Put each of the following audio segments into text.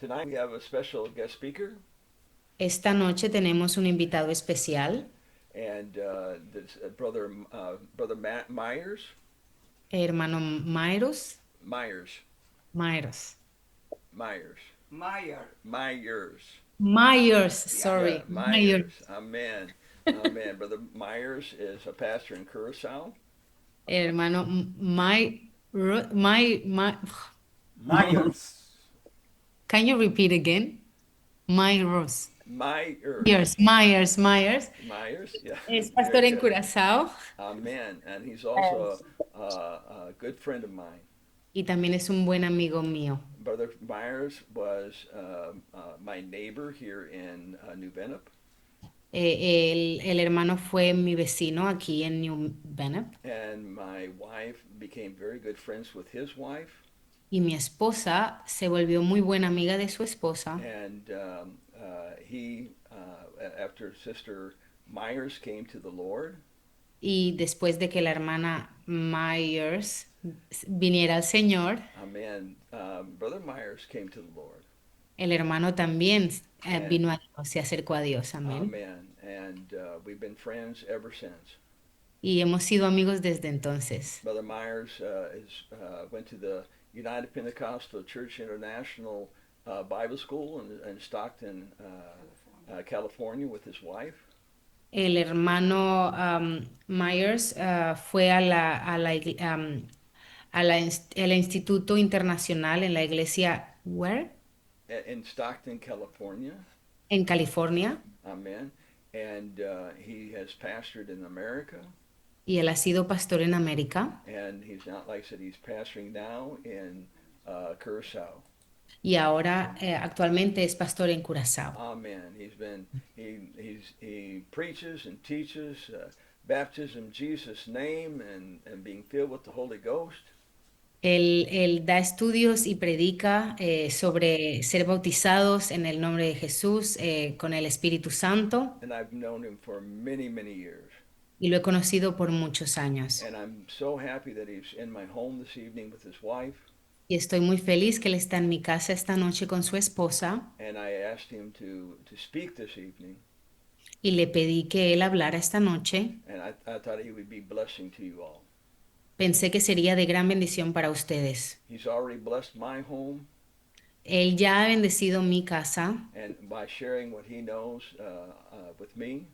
Tonight we have a special guest speaker, Esta noche tenemos un invitado especial, and this brother Matt Myers. hermano Myers, Myers, Myers, Mayer. Myers. Myers, Yeah. Yeah, sorry, Myers, Myers. Amen. Amen. Brother Myers is a pastor in Curacao. hermano My, Myers. can you repeat again? Myers, Myers. Myers, Myers. Yeah. es Very pastor en good. Curazao Amen. And he's also a good friend of mine. y también es un buen amigo mío. Brother Myers was my neighbor here in New Bennett. El hermano fue mi vecino aquí en New Bennett And my wife became very good friends with his wife. y mi esposa se volvió muy buena amiga de su esposa. And after Sister Myers came to the Lord, Y después de que la hermana Myers viniera al Señor, amen, Brother Myers came to the Lord. el hermano también And vino a Dios, se acercó a Dios, amén. amen. And we've been friends ever since. Y hemos sido amigos desde entonces. Brother Myers went to the United Pentecostal Church International Bible School in Stockton, California, with his wife. El hermano Myers fue al Instituto Internacional en la iglesia, ¿where? In Stockton, California. En California. Amen. And he has pastored in America. Y él ha sido pastor en América. And he's not, like I said, he's pastoring now in Curacao. Y ahora actualmente es pastor en Curazao. Amen. He preaches and teaches baptism in Jesus' name and being filled with the Holy Ghost. Él da estudios y predica sobre ser bautizados en el nombre de Jesús con el Espíritu Santo And I've known him for many, many years. y lo he conocido por muchos años. And I'm so happy that he's in my home this evening with his wife. Y estoy muy feliz que él está en mi casa esta noche con su esposa And I asked him to speak this evening. y le pedí que él hablara esta noche. And I thought he would be blessing to you all. Pensé que sería de gran bendición para ustedes. He's already blessed my home, Él ya ha bendecido mi casa and by sharing what he knows with me,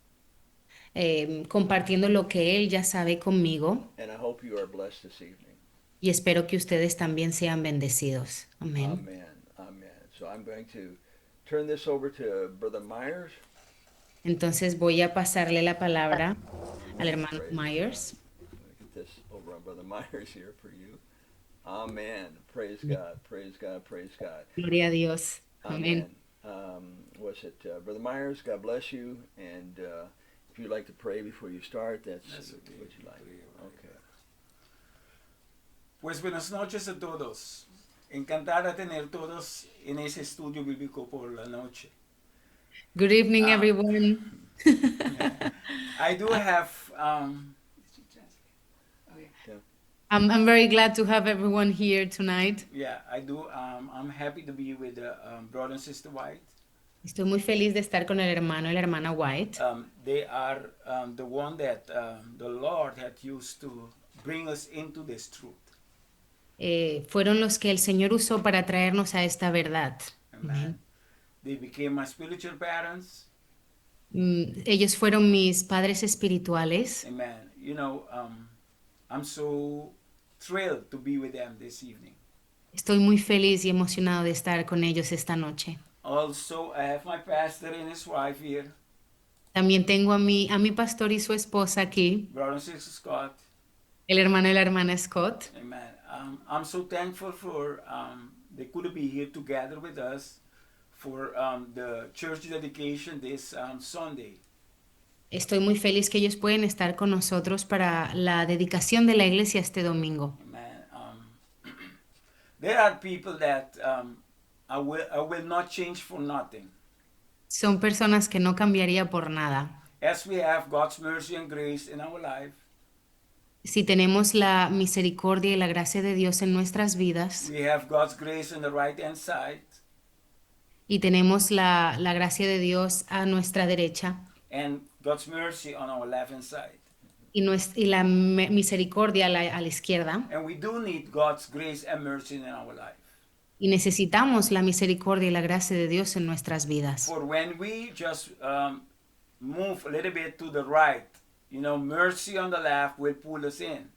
compartiendo lo que él ya sabe conmigo and I hope you are blessed this evening. y espero que ustedes también sean bendecidos. Amén. Amen. Amen. So I'm going to turn this over to Brother Myers. Entonces voy a pasarle la palabra al hermano Praise Myers. God. I'm going to get this over on Brother Myers here for you. Amen. Praise God. Praise God. Praise God. Gloria a Dios. Amen. Amén. Was it Brother Myers? God bless you. And if you'd like to pray before you start, that's okay. what you like. Okay. Pues buenas noches a todos. Encantada de tener todos en ese estudio bíblico por la noche. Good evening, Ah. everyone. I do have I'm very glad to have everyone here tonight. I do. I'm happy to be with the brother and sister White. Estoy muy feliz de estar con el hermano y la hermana White. They are the one that the Lord had used to bring us into this truth. Fueron los que el Señor usó para traernos a esta verdad. Amen. They became my spiritual parents. Ellos fueron mis padres espirituales. Amen. You know, I'm so thrilled to be with them this evening. Estoy muy feliz y emocionado de estar con ellos esta noche. Also, I have my pastor and his wife here, También tengo a mi pastor y su esposa aquí, brother and sister Scott. el hermano y la hermana Scott. Amen. I'm so thankful for they could be here together with us for the church dedication this Sunday. Estoy muy feliz que ellos pueden estar con nosotros para la dedicación de la iglesia este domingo. Amen. There are people that I will not change for nothing. Son personas que no cambiaría por nada. As we have God's mercy and grace in our life, Si tenemos la misericordia y la gracia de Dios en nuestras vidas, we have God's grace on the right hand side. y tenemos la gracia de Dios a nuestra derecha and God's mercy on our left hand side. y la misericordia a la izquierda. And we do need God's grace and mercy in our life. Y necesitamos la misericordia y la gracia de Dios en nuestras vidas. For when we just move a little bit to the right, mercy on the left will pull us in.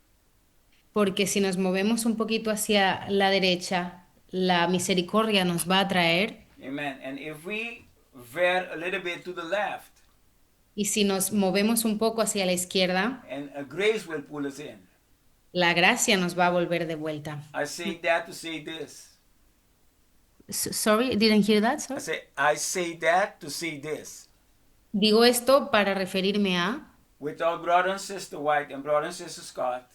Porque si nos movemos un poquito hacia la derecha, la misericordia nos va a atraer. Amen. And if we veer a little bit to the left, Y si nos movemos un poco hacia la izquierda, and a grace will pull us in. la gracia nos va a volver de vuelta. I say that to say this. Sorry, didn't hear that, sir? I say that to say this. Digo esto para referirme a With our brother and sister White and brother and sister Scott,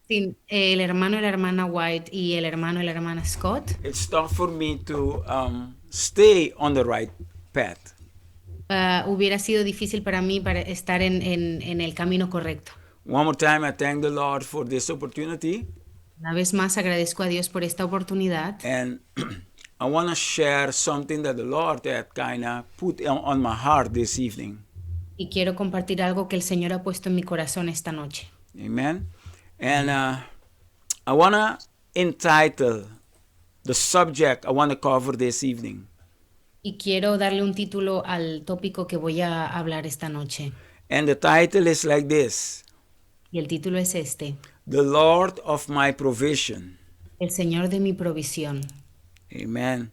sin el hermano y la hermana White y el hermano y la hermana Scott. it's tough for me to stay on the right path. Hubiera sido difícil para mí para estar en el camino correcto. One more time, I thank the Lord for this opportunity. Una vez más agradezco a Dios por esta oportunidad And I want to share something that the Lord had kind of put on my heart this evening. y quiero compartir algo que el Señor ha puesto en mi corazón esta noche. Amen. And I want to entitle the subject I want to cover this evening. Y quiero darle un título al tópico que voy a hablar esta noche. And the title is like this: Y el título es este: The Lord of My Provision. El Señor de mi provisión. Amen.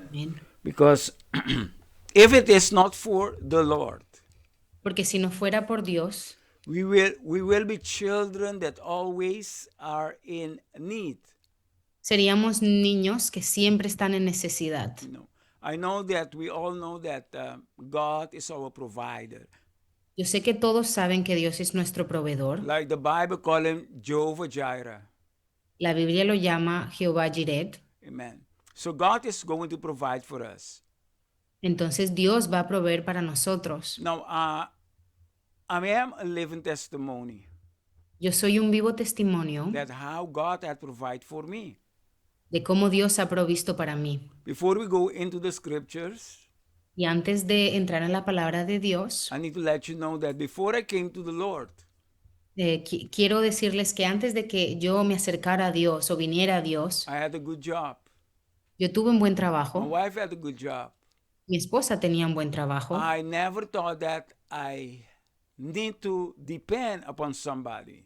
Amén. Because if it is not for the Lord, Porque si no fuera por Dios, we will be children that always are in need. seríamos niños que siempre están en necesidad. I know that we all know that God is our provider. Yo sé que todos saben que Dios es nuestro proveedor. Like the Bible call him Jehovah Jireh. La Biblia lo llama Jehová Jireh. Amen. So God is going to provide for us. Entonces Dios va a proveer para nosotros. Now, I am a living testimony Yo soy un vivo testimonio that how God had provided for me. de cómo Dios ha provisto para mí. Before we go into the scriptures, Y antes de entrar en la palabra de Dios, I need to let you know that before I came to the Lord, quiero decirles que antes de que yo me acercara a Dios o viniera a Dios, I had a good job. yo tuve un buen My trabajo, wife had a good job. mi esposa tenía un buen trabajo. I never thought that I need to depend upon somebody.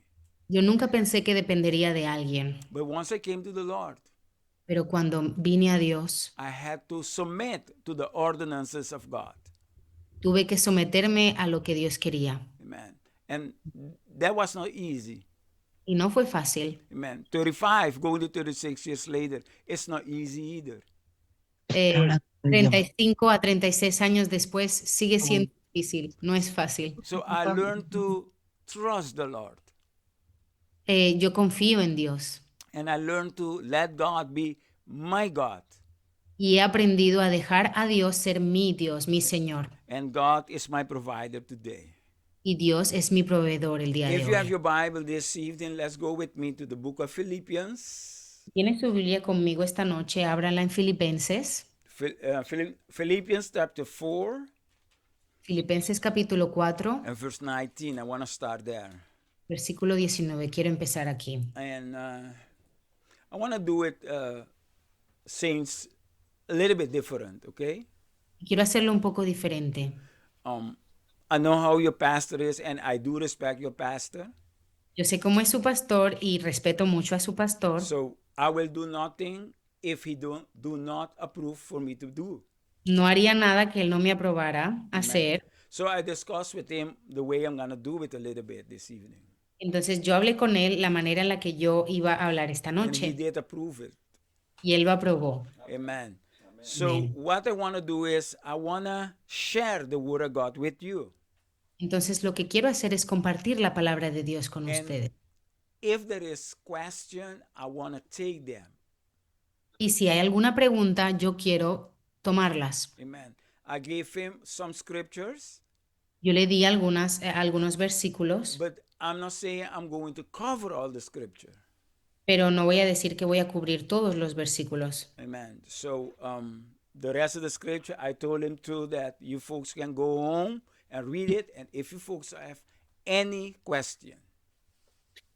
Yo nunca pensé que dependería de alguien, But once I came to the Lord, pero cuando vine a Dios, I had to submit to the ordinances of God. tuve que someterme a lo que Dios quería. Amen. And that was not easy. Y no fue fácil. Amen. 35, going to 36 years later, it's not easy either. 35 a 36 años después sigue siendo difícil, no es fácil. So I learned to trust the Lord. Yo confío en Dios And I learned to let God be my God. y he aprendido a dejar a Dios ser mi Dios, mi Señor. And God is my provider today. Y Dios es mi proveedor el día de If you have hoy. your Bible this evening, let's go with me to the book of Philippians. ¿Tiene su Biblia conmigo esta noche? Ábrala en Filipenses. Philippians chapter 4 Filipenses capítulo 4, and verse 19. I want to start there. versículo 19. Quiero empezar aquí. And I want to do it, saints, a little bit different, okay? Quiero hacerlo un poco diferente. I know how your pastor is, and I do respect your pastor. Yo sé cómo es su pastor y respeto mucho a su pastor. So I will do nothing if he do not approve for me to do. No haría nada que él no me aprobara hacer. So I discussed with him the way I'm going to do it a little bit this evening. Entonces yo hablé con él la manera en la que yo iba a hablar esta And he noche did approve it. y él lo aprobó. Amen. So what I want to do is I want to share the word of God with you. Entonces lo que quiero hacer es compartir la palabra de Dios con ustedes. If there is question, I want to take them. Y si hay alguna pregunta, yo quiero tomarlas. Amen. I gave him some scriptures, Yo le di algunos versículos, but I'm not saying I'm going to cover all the scripture. pero no voy a decir que voy a cubrir todos los versículos. Amen. So the rest of the scripture, I told him too that you folks can go home and read it. And if you folks have any question,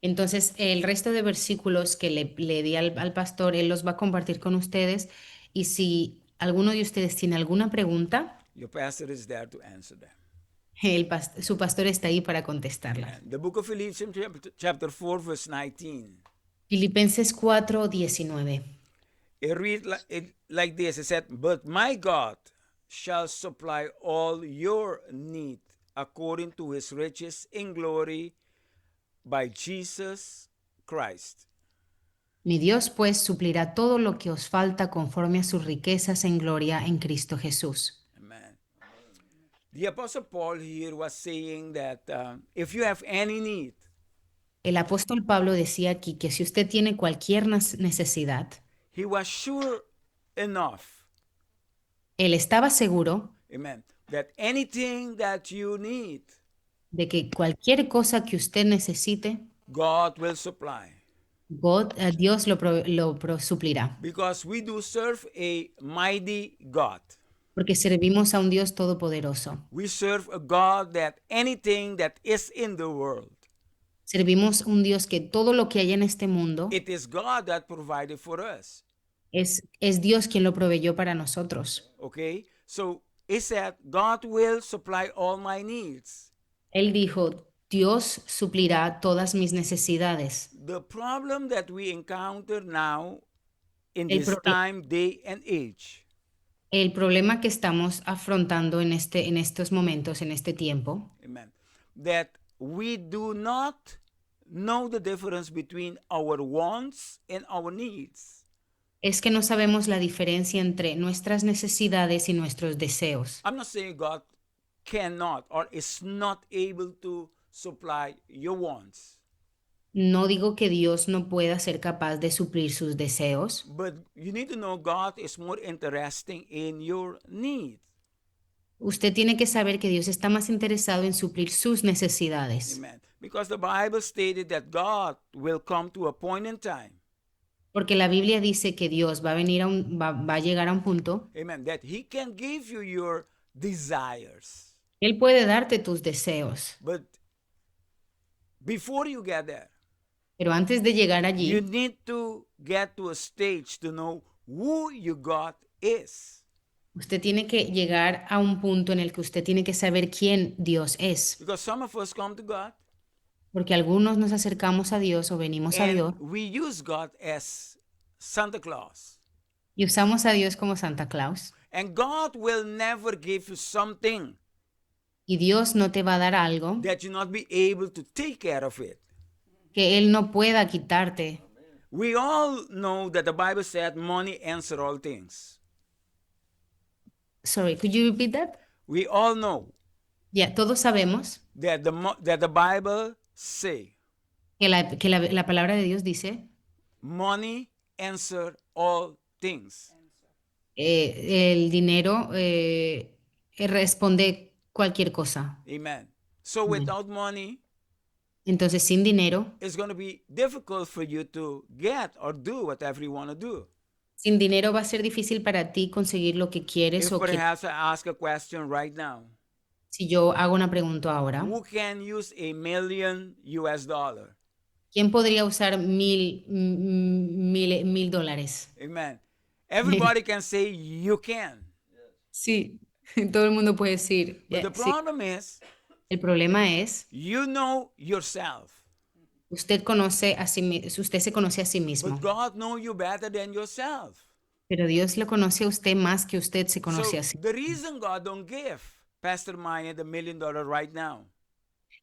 Entonces, el resto de versículos que le di al pastor, él los va a compartir con ustedes. Y si alguno de ustedes tiene alguna pregunta, your pastor is there to answer them. su pastor está ahí para contestarla. Amen. The book of Philippians, chapter 4, verse 19. Filipenses 4:19. It reads like this. It said, "But my God shall supply all your need according to his riches in glory by Jesus Christ." Mi Dios pues suplirá todo lo que os falta conforme a sus riquezas en gloria en Cristo Jesús. Amen. The Apostle Paul here was saying that if you have any need, El apóstol Pablo decía aquí que si usted tiene cualquier necesidad, he was sure enough, él estaba seguro amen, that anything that you need, de que cualquier cosa que usted necesite, God will supply. Dios lo suplirá, Because we do serve a mighty God. porque servimos a un Dios todopoderoso. We serve a God that anything that is in the world, Servimos un Dios que todo lo que hay en este mundo it is God that provided for us. es Dios quien lo proveyó para nosotros. Okay? So it said, God will supply all my needs. Él dijo, Dios suplirá todas mis necesidades. The problem that we encounter now in El this proble- time, day, and age, El problema que estamos afrontando en estos momentos, en este tiempo, amen, that we do not know the difference between our wants and our needs. es que no sabemos la diferencia entre nuestras necesidades y nuestros deseos. I'm not saying God cannot or is not able to supply your wants, No digo que Dios no pueda ser capaz de suplir sus deseos, but you need to know God is more interested in your needs. usted tiene que saber que Dios está más interesado en suplir sus necesidades, Amen. Because the Bible stated that God will come to a point in time, porque la Biblia dice que Dios va a venir va a llegar a un punto, amen, that He can give you your desires. Él puede darte tus deseos, But before you get there, pero antes de llegar you allí, need to get to a stage to know who your God is. usted tiene que llegar a un punto en el que usted tiene que saber quién Dios es, Because some of us come to God porque algunos nos acercamos a Dios o venimos a Dios and we use God as Santa Claus. y usamos a Dios como Santa Claus. And God will never give you something Y Dios no te va a dar algo that you not be able to take care of it. que Él no pueda quitarte. We all know that the Bible said money answer all things. Sorry, could you repeat that? We all know Ya, todos sabemos that the Bible say que la palabra de Dios dice, money answer all things. el dinero responde cualquier cosa. Amen. So without money, Entonces, sin dinero, it's going to be difficult for you to get or do whatever you want to do. sin dinero va a ser difícil para ti conseguir lo que quieres If o que perhaps I ask a question right now, si yo hago una pregunta ahora, who can use $1,000,000? ¿quién podría usar mil dólares? Amen. Everybody can say you can. Sí, todo el mundo puede decir. But the Sí. problem is, El problema es, you know yourself. usted se conoce a sí mismo, But God knows you better than yourself. pero Dios lo conoce a usted más que usted se So conoce a sí. the reason God don't give Pastor Maya the $1,000,000 right now,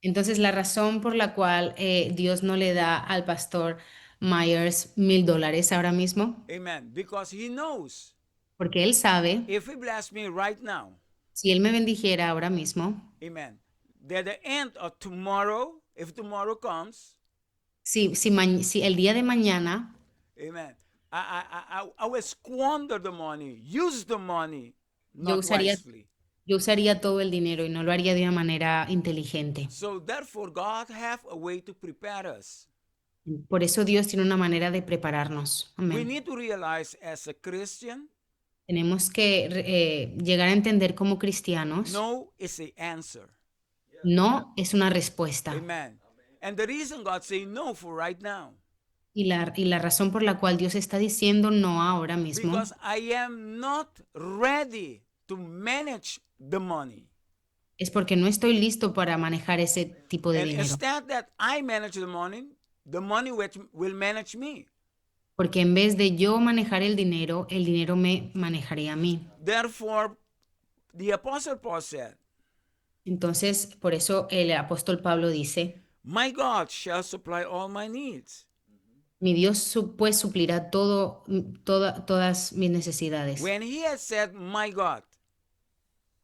Entonces, la razón por la cual Dios no le da al pastor Myers $1,000 ahora mismo, amen, because he knows porque él sabe, if he bless me right now, si él me bendijera ahora mismo, amen, that the end of tomorrow, if tomorrow comes, si el día de mañana amen, I will squander the money, use the money yo not usaría, wisely. yo usaría todo el dinero y no lo haría de una manera inteligente. So therefore, God have a way to prepare us. Por eso Dios tiene una manera de prepararnos. We Amén. need to realize as a Christian Tenemos que llegar a entender como cristianos, No is the answer. no es una respuesta. Amen. And the reason God say no for right now, Y la razón por la cual Dios está diciendo no ahora mismo because I am not ready to manage the money. es porque no estoy listo para manejar ese tipo de And dinero. instead that I manage the money which will manage me. Porque en vez de yo manejar el dinero me manejaría a mí. Therefore, the Apostle Paul said, Entonces, por eso el apóstol Pablo dice, my God shall supply all my needs. mi Dios pues suplirá todas mis necesidades. When he had said, my God,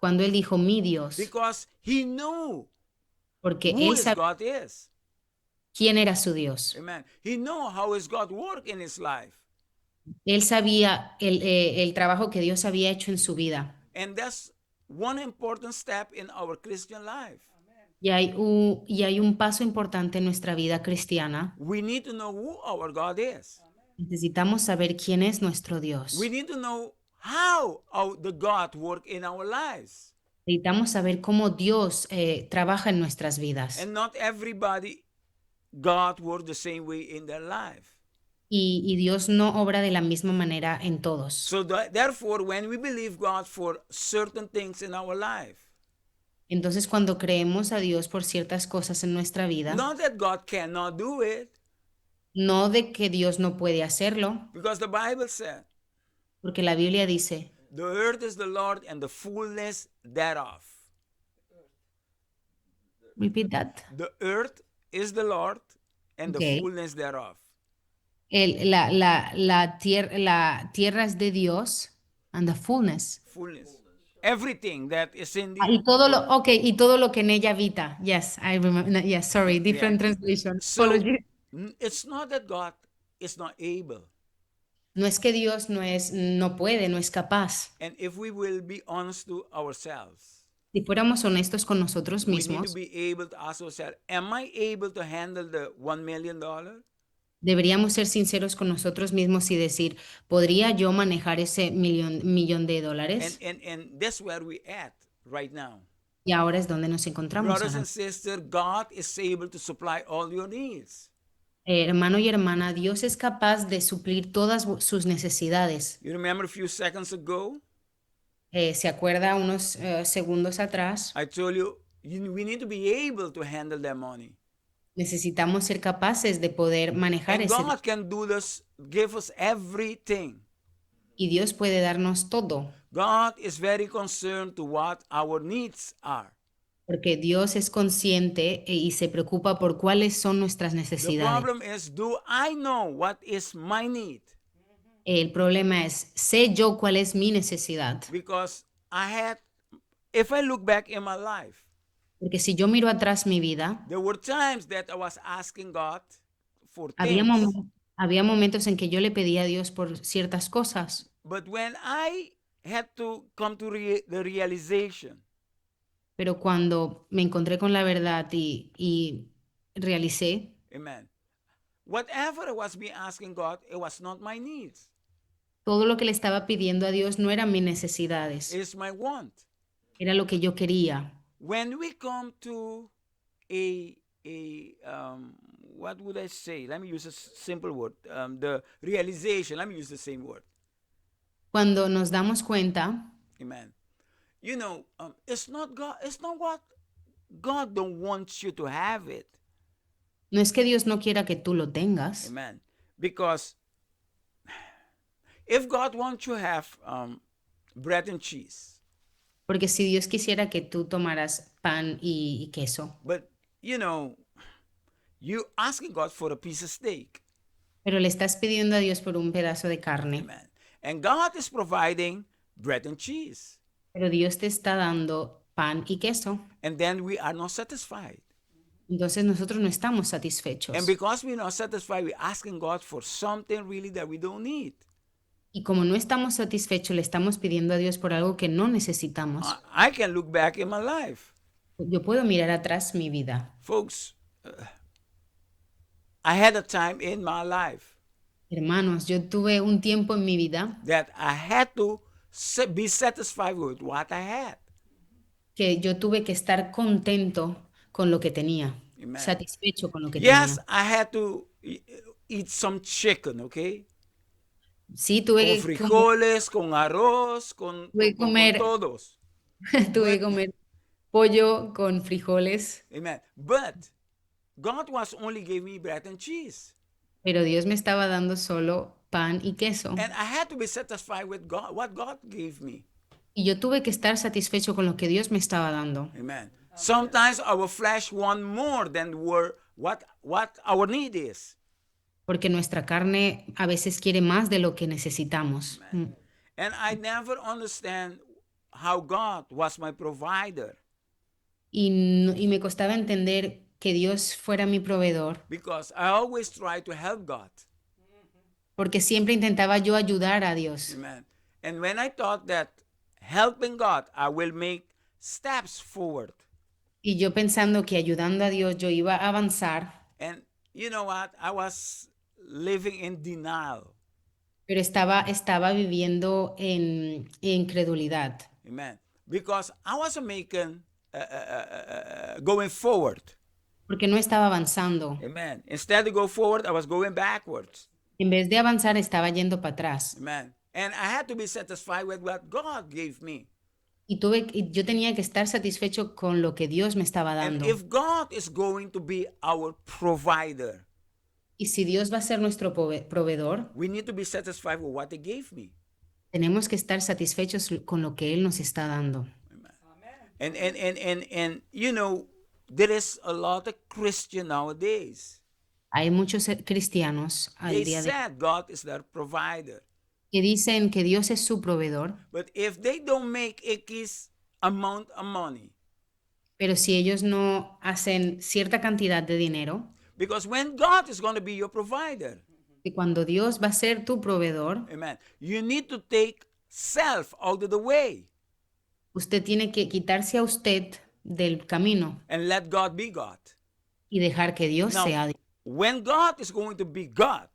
Cuando él dijo mi Dios, because he knew porque who él his sabía God is. quién era su Dios. Amen. He knew how his God work in his life. Él sabía el trabajo que Dios había hecho en su vida. And that's one important step in our Christian life. Y hay un paso importante en nuestra vida cristiana. We need to know who our God is. Necesitamos saber quién es nuestro Dios. We need to know how the God work in our lives. Necesitamos saber cómo Dios trabaja en nuestras vidas. And not everybody God work the same way in their life. Y Dios no obra de la misma manera en todos. So therefore, when we believe God for certain things in our life, Entonces, cuando creemos a Dios por ciertas cosas en nuestra vida, not that God cannot do it, no de que Dios no puede hacerlo, because the Bible said, porque la Biblia dice, the earth is the Lord and the fullness thereof. repeat that. The earth is the Lord and the Okay. fullness thereof. La tierra es de Dios and the fullness. Fullness. Everything that is in the Y todo lo que en ella habita. Yes, I remember. No, yes, sorry, different translation. So Apologies. it's not that God is not able. No es que Dios no puede, no es capaz. And if we will be honest to ourselves, Si fuéramos honestos con nosotros we need to mismos, be able to ask ourselves, am I able to handle the $1 million? deberíamos ser sinceros con nosotros mismos y decir, ¿podría yo manejar ese millón de dólares? And that's where we at right now. Y ahora es donde nos encontramos. Brothers Ahora. and sisters, God is able to supply all your needs. Hermano y hermana, Dios es capaz de suplir todas sus necesidades. You remember a few seconds ago, ¿Se acuerda unos segundos atrás? I told you, we need to be able to handle that money. Necesitamos ser capaces de poder manejar And ese. God can do this, give us everything. Y Dios puede darnos todo, God is very concerned to what our needs are. porque Dios es consciente y se preocupa por cuáles son nuestras The necesidades. problem is, do I know what is my need? El problema es, ¿sé yo cuál es mi necesidad? Because if I look back in my life, Porque si yo miro atrás mi vida, there were times that I was asking God for había, things. había momentos en que yo le pedía a Dios por ciertas cosas, But when I had to come to the realization, pero cuando me encontré con la verdad y realicé, amen, whatever I was being asking God, it was not my needs. todo lo que le estaba pidiendo a Dios no eran mis necesidades, It's my want. era lo que yo quería. When we come to what would I say? Let me use a simple word. The realization. Let me use the same word. Cuando nos damos cuenta, Amen. You know, it's not God. It's not what God don't want you to have it. no es que Dios no quiera que tú lo tengas, Amen. Because if God wants you to have bread and cheese, porque si Dios quisiera que tú tomaras pan y queso, but you know, you asking God for a piece of steak. pero le estás pidiendo a Dios por un pedazo de carne, Amen. And God is providing bread and cheese. pero Dios te está dando pan y queso, And then we are not satisfied. entonces nosotros no estamos satisfechos. And because we're not satisfied, we're asking God for something really that we don't need. Y como no estamos satisfechos, le estamos pidiendo a Dios por algo que no necesitamos. I can look back in my life. Yo puedo mirar atrás mi vida. Folks, I had a time in my life Hermanos, yo tuve un tiempo en mi vida that I had to be satisfied with what I had. que yo tuve que estar contento con lo que tenía, Amen. satisfecho con lo que Yes, tenía. I had to eat some chicken, okay? Sí, Con frijoles, con arroz, tuve que con comer, todos. tuve que But, comer pollo con frijoles, amen. But God was only giving me bread and cheese. pero Dios me estaba dando solo pan y queso. And I had to be satisfied with God, what God gave me. Y yo tuve que estar satisfecho con lo que Dios me estaba dando. Amen. Sometimes our flesh want more than what our need is. Porque nuestra carne a veces quiere más de lo que necesitamos. And I never understand how God was my provider, Y me costaba entender que Dios fuera mi proveedor, because I always try to help God. porque siempre intentaba yo ayudar a Dios. Amen. And when I thought that helping God, I will make steps forward. Y yo pensando que ayudando a Dios yo iba a avanzar, And you know what? I was living in denial. pero estaba viviendo en incredulidad, Amen. Because I wasn't making, going forward. porque no estaba avanzando. Amen. Instead of go forward, I was going backwards. En vez de avanzar, estaba yendo para atrás. Amen. And I had to be satisfied with what God gave me. Y yo tenía que estar satisfecho con lo que Dios me estaba And dando. if God is going to be our provider, Y si Dios va a ser nuestro proveedor, we need to be satisfied with what He gave me. tenemos que estar satisfechos con lo que Él nos está dando. And you know, there is a lot of Christian nowadays. Hay muchos cristianos al They día de said God is their provider. que dicen que Dios es su proveedor, But if they don't make X amount of money, pero si ellos no hacen cierta cantidad de dinero, because when God is going to be your provider, y cuando Dios va a ser tu proveedor, amen, you need to take self out of the way usted tiene que quitarse a usted del camino and let God be God. y dejar que Dios Now, sea Dios. when God is going to be God,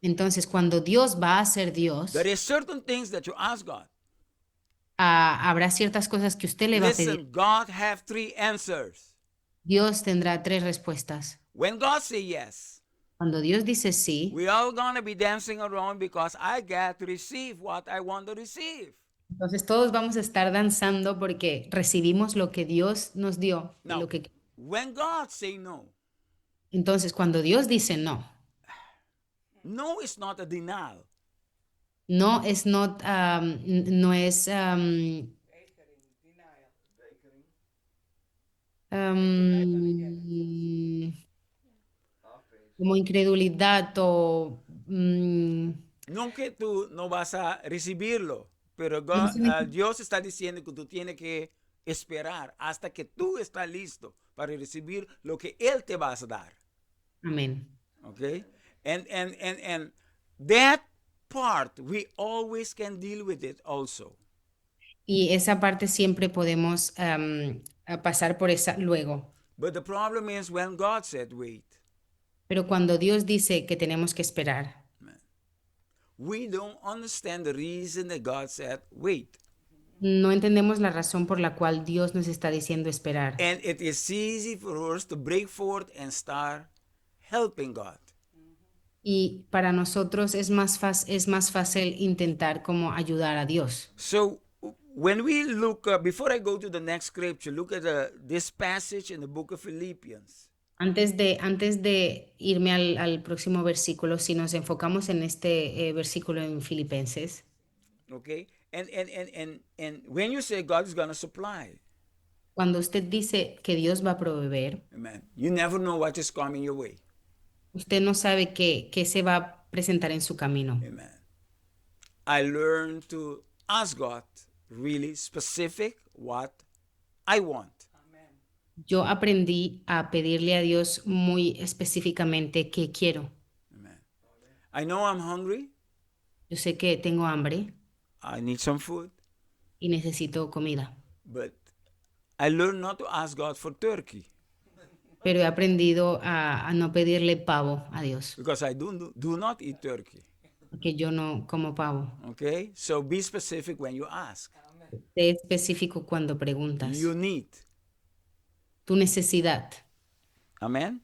Entonces, cuando Dios va a ser Dios, there is certain things that you ask God. habrá ciertas cosas que usted le va a pedir. Listen, God have 3 answers. Dios tendrá 3 respuestas. When God say yes, Cuando Dios dice sí, we all gonna be dancing around because I got to receive what I want to receive. entonces todos vamos a estar danzando porque recibimos lo que Dios nos dio. Y Now, lo que... when God say no, Entonces, cuando Dios dice no, no is not a denial. no es not, no es como incredulidad o No que tú no vas a recibirlo, pero no sé ni- Dios está diciendo que tú tienes que esperar hasta que tú estás listo para recibir lo que Él te va a dar. amén. Okay? And that part, we always can deal with it also. Y esa parte siempre podemos a pasar por esa luego. But the problem is when God said, wait, Pero cuando Dios dice que tenemos que esperar, we don't understand the reason that God said, wait. no entendemos la razón por la cual Dios nos está diciendo esperar. And it is easy for us to break forth and start helping God. Y para nosotros es más fácil intentar como ayudar a Dios. So when we look, before I go to the next scripture, look at this passage in the book of Philippians. Antes de irme al próximo versículo, si nos enfocamos en este versículo en Filipenses, Okay? And when you say God is going to supply, cuando usted dice que Dios va a proveer, amen, you never know what is coming your way. usted no sabe qué se va a presentar en su camino. Amen. I learned to ask God really specific what I want. Yo aprendí a pedirle a Dios muy específicamente qué quiero. Amen. I know I'm hungry. Yo sé que tengo hambre I need some food. y necesito comida, But I learned not to ask God for turkey pero he aprendido a no pedirle pavo a Dios, because I do not eat turkey. porque yo no como pavo. Okay? So be specific when you ask. Sé específico cuando preguntas. You need. Tu necesidad. Amen?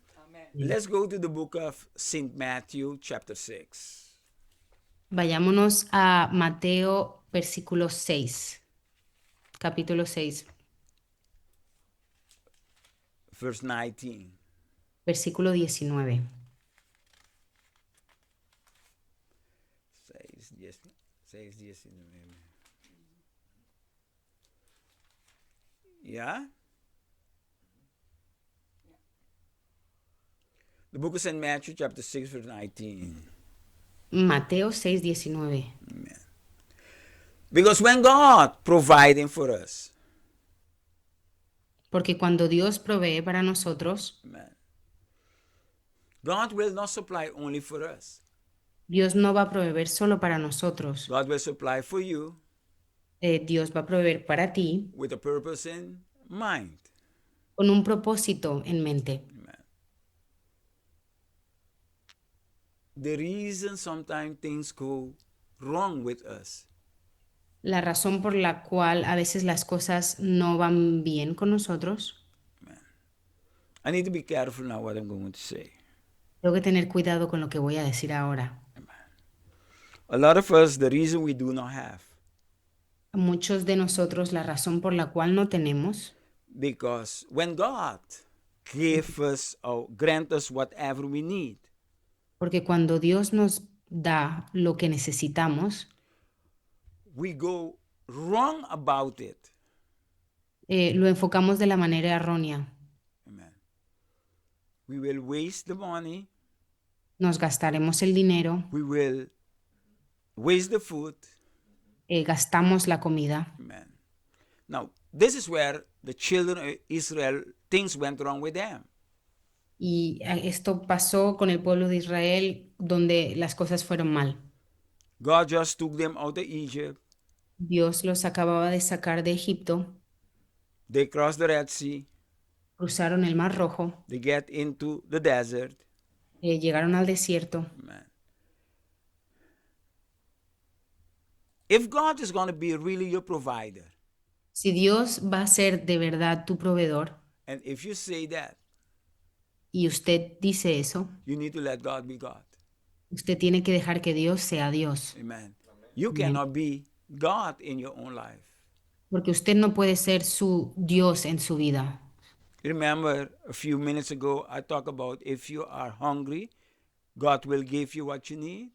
Let's go to the book of St. Matthew, chapter 6. Vayámonos a Mateo, versículo 6, capítulo 6, Verse 19. versículo 19. 6:19. Yeah? The book of St. Matthew, chapter 6, verse 19. Mateo 6, 19. Because when God providing for us, Porque cuando Dios provee para nosotros, amen, God will not supply only for us. Dios no va a proveer solo para nosotros. God will supply for you Dios va a proveer para ti with a purpose in mind. con un propósito en mente. Amen. The reason sometimes things go wrong with us La razón por la cual a veces las cosas no van bien con nosotros, I need to be careful now what I'm going to say. tengo que tener cuidado con lo que voy a decir ahora. A lot of us, the reason we do not have, Muchos de nosotros la razón por la cual no tenemos, because when God give us or grant us whatever we need, porque cuando Dios nos da lo que necesitamos, we go wrong about it. lo enfocamos de la manera errónea. Amen. We will waste the money, Nos gastaremos el dinero, we will waste the food. gastamos la comida. Amen. Now, this is where the children of Israel, things went wrong with them. Y esto pasó con el pueblo de Israel, donde las cosas fueron mal. God just took them out of Egypt. Dios los acababa de sacar de Egipto, They crossed the Red Sea. cruzaron el Mar Rojo, They get into the desert. llegaron al desierto. Amen. If God is going to be really your provider, Si Dios va a ser de verdad tu proveedor and if you say that, y usted dice eso, you need to let God be God. usted tiene que dejar que Dios sea Dios, Amen. You cannot be God in your own life. porque usted no puede ser su Dios en su vida. Remember, a few minutes ago, I talked about if you are hungry, God will give you what you need.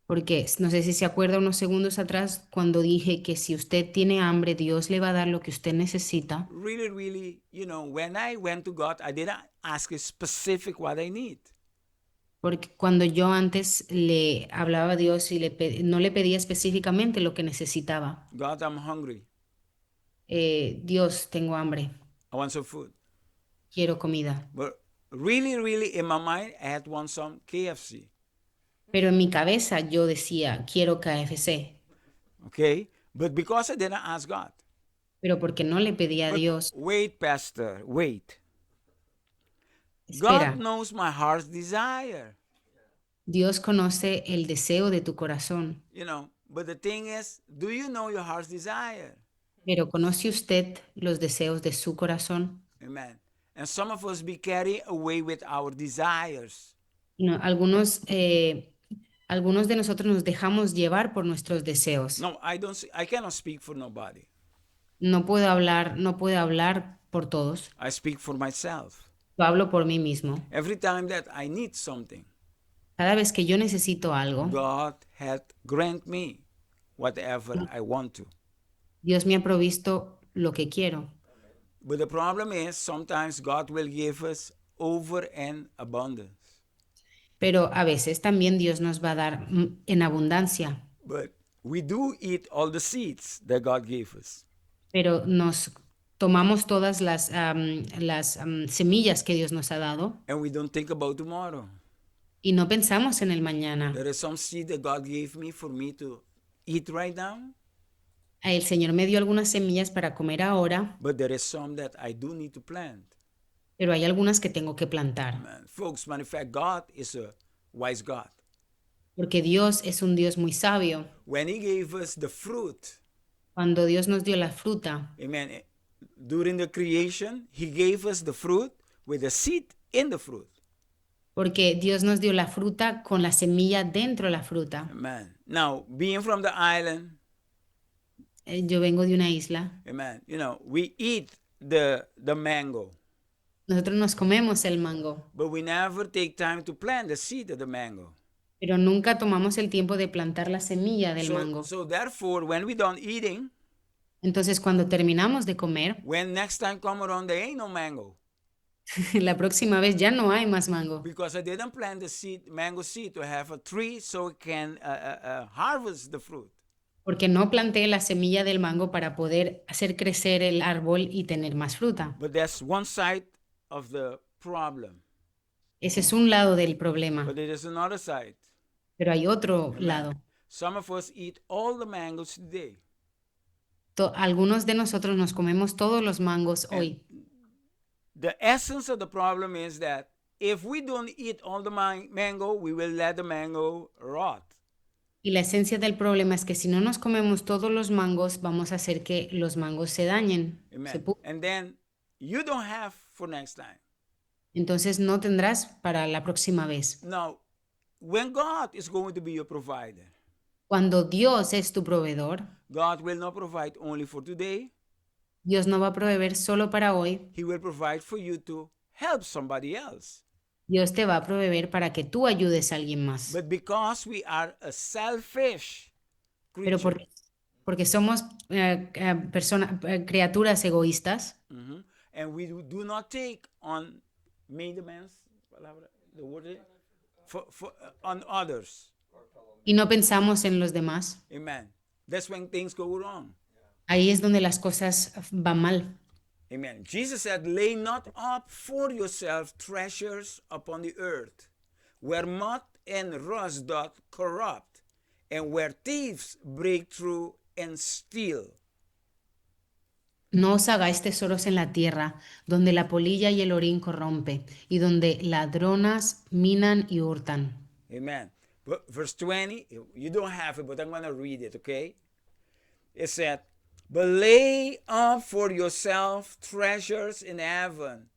Porque no sé si se acuerda unos segundos atrás cuando dije que si usted tiene hambre, Dios le va a dar lo que usted necesita. Really, really, when I went to God, I didn't ask specific what I need. Porque cuando yo antes le hablaba a Dios y no le pedía específicamente lo que necesitaba. God, I'm hungry. Dios, tengo hambre, I want some food. quiero comida. But really, really, in my mind, I had want some KFC. Pero en mi cabeza yo decía, quiero KFC. Okay? But because I didn't ask God. Pero porque no le pedí a But Dios, wait, Pastor, wait. espera, God knows my heart's desire. Dios conoce el deseo de tu corazón. But the thing is, do you know your heart's desire? Pero ¿conoce usted los deseos de su corazón? Amen. And some of us be carried away with our desires. No, algunos de nosotros nos dejamos llevar por nuestros deseos. No, I cannot speak for nobody. No puedo hablar por todos. I speak for myself. Yo hablo por mí mismo. Every time that I need something, Cada vez que yo necesito algo, God had grant me whatever I want to. Dios me ha provisto lo que quiero. But the problem is sometimes God will give us over and abundance. Pero a veces también Dios nos va a dar en abundancia. But we do eat all the seeds that God gave us. Pero nos tomamos todas las semillas que Dios nos ha dado And we don't think about tomorrow. y no pensamos en el mañana. There is some seed that God gave me for me to eat right now. El Señor me dio algunas semillas para comer ahora, But there is some that I do need to plant. pero hay algunas que tengo que plantar. Man, folks, matter of fact, God is a wise God. porque Dios es un Dios muy sabio. When He gave us the fruit, Cuando Dios nos dio la fruta, amen, during the creation, He gave us the fruit with the seed in the fruit. porque Dios nos dio la fruta con la semilla dentro de la fruta. Amen. Now, being from the island, Yo vengo de una isla. amen, we eat the mango, Nosotros nos comemos el mango, but we never take time to plant the seed of the mango. pero nunca tomamos el tiempo de plantar la semilla del mango. So therefore, when we done eating, Entonces, cuando terminamos de comer, when next time come around, there ain't no mango. la próxima vez ya no hay más mango, Because I didn't plant the seed, mango seed to have a tree so it can harvest the fruit. porque no planté la semilla del mango para poder hacer crecer el árbol y tener más fruta. But that's one side of the problem. Ese es un lado del problema, But there is another side. pero hay otro lado. Some of us eat all the mangoes today. Algunos de nosotros nos comemos todos los mangos hoy. The essence of the problem is that if we don't eat all the mango, we will let the mango rot. Y la esencia del problema es que si no nos comemos todos los mangos, vamos a hacer que los mangos se dañen. Amen. And then you don't have for next time. Entonces no tendrás para la próxima vez. Now, when God is going to be your provider, Cuando Dios es tu proveedor, God will not provide only for today. Dios no va a proveer solo para hoy. He will provide for you to help somebody else. Dios te va a proveer para que tú ayudes a alguien más. But because we are a selfish Pero creature, porque somos criaturas egoístas and we do not take on maintenance, the word is, on others. y no pensamos en los demás, Amen. That's when things go wrong. ahí es donde las cosas van mal. Amen. Jesus said, lay not up for yourself treasures upon the earth, where moth and rust doth corrupt, and where thieves break through and steal. No os hagáis tesoros en la tierra, donde la polilla y el orín corrompe, y donde ladronas minan y hurtan. Amen. But verse 20, you don't have it, but I'm going to read it, okay? It said, but lay up for yourself treasures in heaven,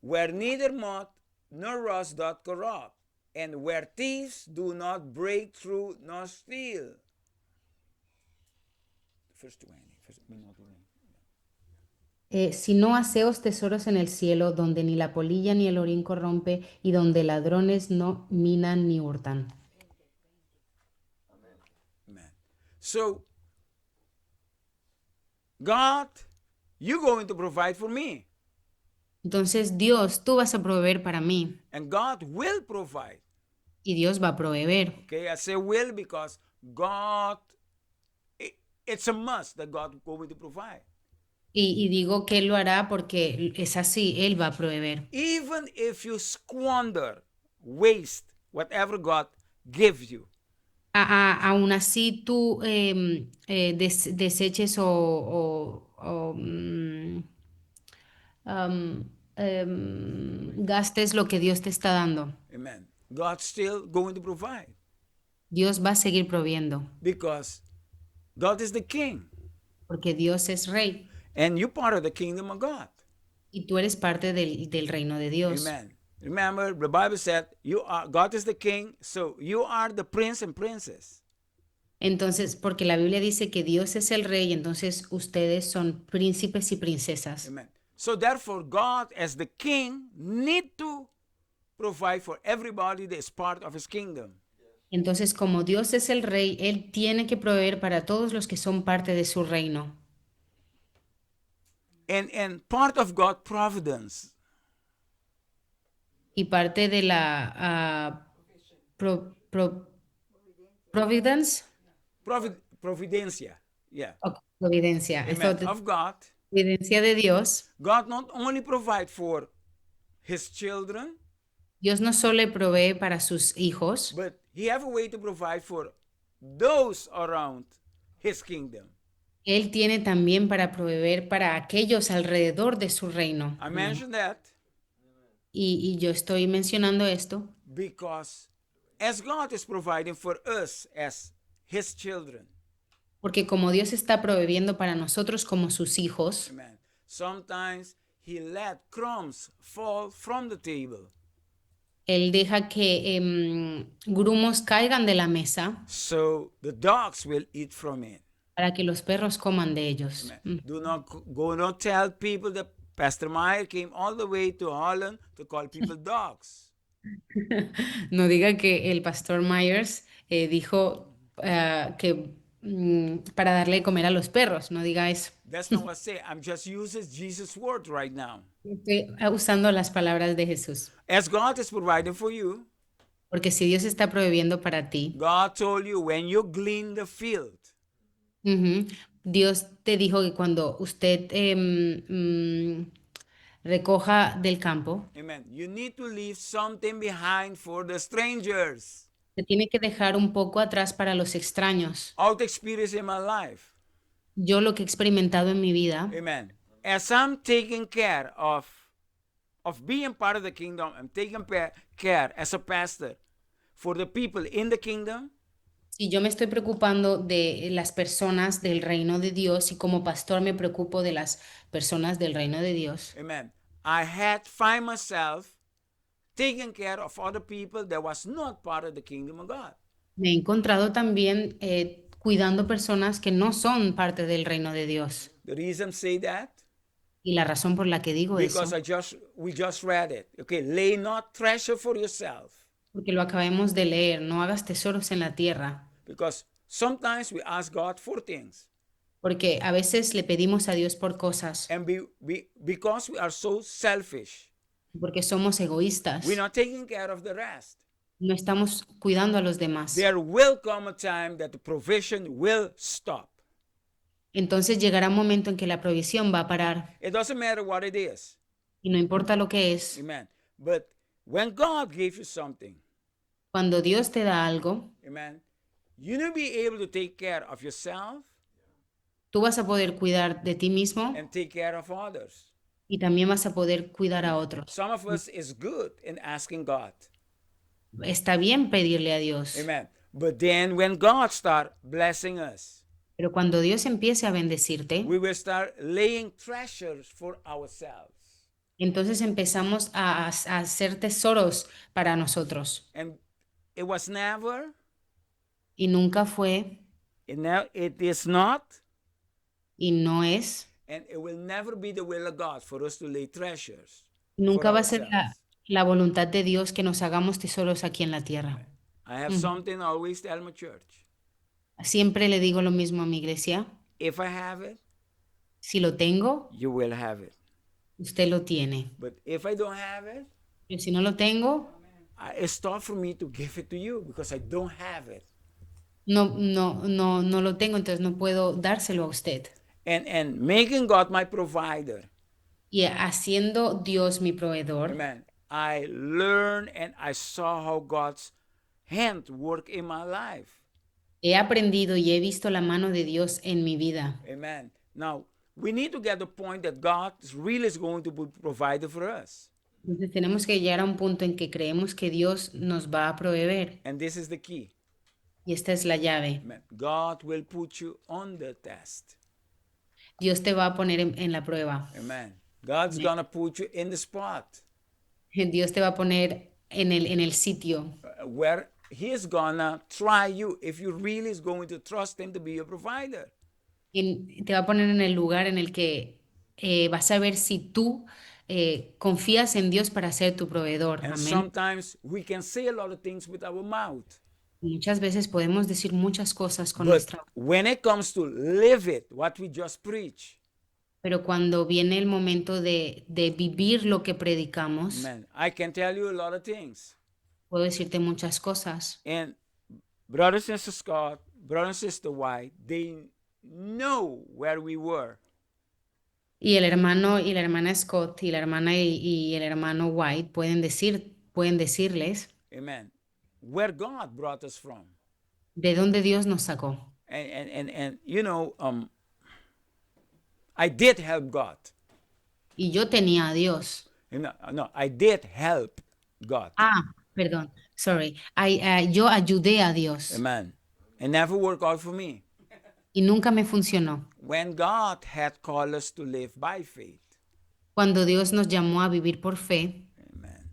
where neither moth nor rust doth corrupt, and where thieves do not break through nor steal. Verse 20. Si no haceos tesoros en el cielo, donde ni la polilla ni el orín corrompe, y donde ladrones no minan ni hurtan. Amen. So, God, you're going to provide for me. Entonces, Dios, tú vas a proveer para mí, And God will provide. y Dios va a proveer. Okay, I say will because God, it's a must that God is going to provide. Y digo que Él lo hará porque es así, Él va a proveer. Even if you squander, waste whatever God gives you, Aún así tú deseches gastes lo que Dios te está dando. amen, God's still going to provide Dios va a seguir proviendo because God is the king porque Dios es rey and you're part of the kingdom of God. y tú eres parte del reino de Dios. Amen. Remember, the Bible said God is the king, so you are the prince and princess. Entonces, porque la Biblia dice que Dios es el rey, entonces ustedes son príncipes y princesas. Amen. So therefore, God as the king need to provide for everybody that is part of his kingdom. Entonces, como Dios es el rey, Él tiene que proveer para todos los que son parte de su reino. And part of God's providence. Y parte de la providence, Providencia. Yeah. providencia, Amen. Of God. providencia de Dios. God not only provide for his children, Dios no solo provee para sus hijos, but he have a way to provide for those around his kingdom. Él tiene también para proveer para aquellos alrededor de su reino. I mentioned that Y yo estoy mencionando esto because as God is providing for us as His children. Porque como Dios está proveyendo para nosotros como sus hijos, Amen. Sometimes He let crumbs fall from the table Él deja que grumos caigan de la mesa so the dogs will eat from it. para que los perros coman de ellos. Amen. Do not go not tell people that Pastor Meyer came all the way to Holland to call people dogs. No diga que el pastor Myers dijo que para darle de comer a los perros, no diga eso. That's not what I say. I'm just using Jesus' word right now. Estoy usando las palabras de Jesús. As God is providing for you, Porque si Dios está proveyendo para ti, God told you when you glean the field, ujú, Dios te dijo que cuando usted recoja del campo, amen, you need to leave something behind for the strangers. se tiene que dejar un poco atrás para los extraños. Out experience in my life. Yo lo que he experimentado en mi vida, Amen. As I'm taking care of being part of the kingdom, I'm taking care as a pastor for the people in the kingdom. si yo me estoy preocupando de las personas del reino de Dios y como pastor me preocupo de las personas del reino de Dios, Amen. I had find myself taking care of other people that was not part of the kingdom of God. me he encontrado también cuidando personas que no son parte del reino de Dios. The reason say that Y la razón por la que digo eso, because we just read it. Okay, lay not treasure for yourself. porque lo acabamos de leer, no hagas tesoros en la tierra, Because sometimes we ask God for things. porque a veces le pedimos a Dios por cosas, And because we are so selfish, porque somos egoístas, we're not taking care of the rest. no estamos cuidando a los demás. There will come a time that the provision will stop. Entonces llegará un momento en que la provisión va a parar It doesn't matter what it is. y no importa lo que es. Amen. But when God gave you something, Cuando Dios te da algo, amen, you need to be able to take care of yourself tú vas a poder cuidar de ti mismo and take care of others. y también vas a poder cuidar a otros. Some of us is good in asking God. Está bien pedirle a Dios, Amen. But then when God start blessing us, pero cuando Dios empiece a bendecirte, we will start laying treasures for ourselves. entonces empezamos a hacer tesoros para nosotros. And it was never, Y nunca fue it is not, y no es, and it will never be the will of God for us to lay treasures. nunca for va a ser ourselves. la voluntad de Dios que nos hagamos tesoros aquí en la tierra. I have something I always tell my church. Siempre le digo lo mismo a mi iglesia. If I have it, Si lo tengo, you will have it. usted lo tiene. But if I don't have it, Pero si no lo tengo, it's tough for me to give it to you because I don't have it. no lo tengo, entonces no puedo dárselo a usted. And making God my provider, Y haciendo Dios mi proveedor, amen, I learned and I saw how God's hand work in my life. he aprendido y he visto la mano de Dios en mi vida. Amen. Now, we need to get the point that God really is going to be provider for us. Entonces tenemos que llegar a un punto en que creemos que Dios nos va a proveer. And this is the key. Y esta es la llave. Amen. God will put you on the test. Dios te va a poner en la prueba. Amen. God's going to put you in the spot Dios te va a poner en el sitio where He is going to try you if you really is going to trust Him to be your provider. te va a poner en el lugar en el que vas a ver si tú confías en Dios para ser tu proveedor. And Amén. sometimes we can say a lot of things with our mouth. Muchas veces podemos decir muchas cosas con But nuestra, when it comes to live it, what we just preach, pero cuando viene el momento de vivir lo que predicamos, man, I can tell you a lot of things. puedo decirte muchas cosas. And brothers and sisters Scott, brother and sister White, they know where we were. Y el hermano y la hermana Scott y la hermana y el hermano White pueden decirles Amen. Where God brought us from. de dónde Dios nos sacó. And you know, I did help God. Y yo tenía a Dios. No, I did help God. Perdón, sorry. Yo ayudé a Dios Amen. It never worked out for me. y nunca me funcionó. When God had called us to live by faith. Cuando Dios nos llamó a vivir por fe, Amen.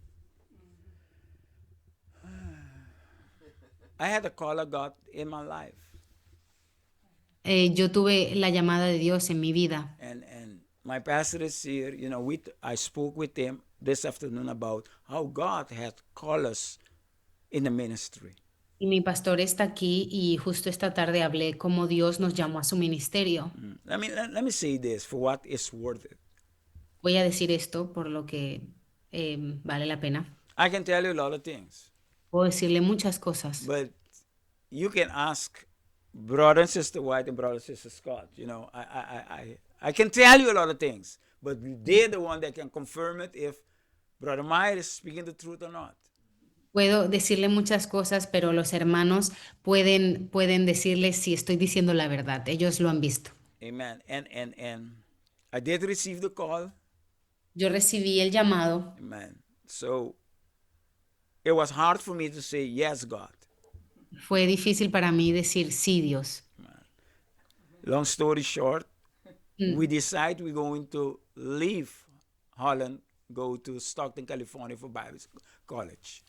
I had a call of God in my life. yo tuve la llamada de Dios en mi vida. And my pastor is here, you know, I spoke with him this afternoon about how God had called us in the ministry. Y mi pastor está aquí y justo esta tarde hablé cómo Dios nos llamó a su ministerio. Let me say this for what is worth it. Voy a decir esto por lo que vale la pena. I can tell you a lot of things, Puedo decirle muchas cosas, but you can ask brother and sister White and brother and sister Scott. You know, I can tell you a lot of things, but they're the one that can confirm it if Brother Meyer is speaking the truth or not. puedo decirle muchas cosas, pero los hermanos pueden decirle si estoy diciendo la verdad. Ellos lo han visto. Amen. And I did receive the call. Yo recibí el llamado. Amen. So it was hard for me to say yes, God. Fue difícil para mí decir sí, Dios. Long story short, we decide we're going to leave Holland, go to Stockton, California for Bible college.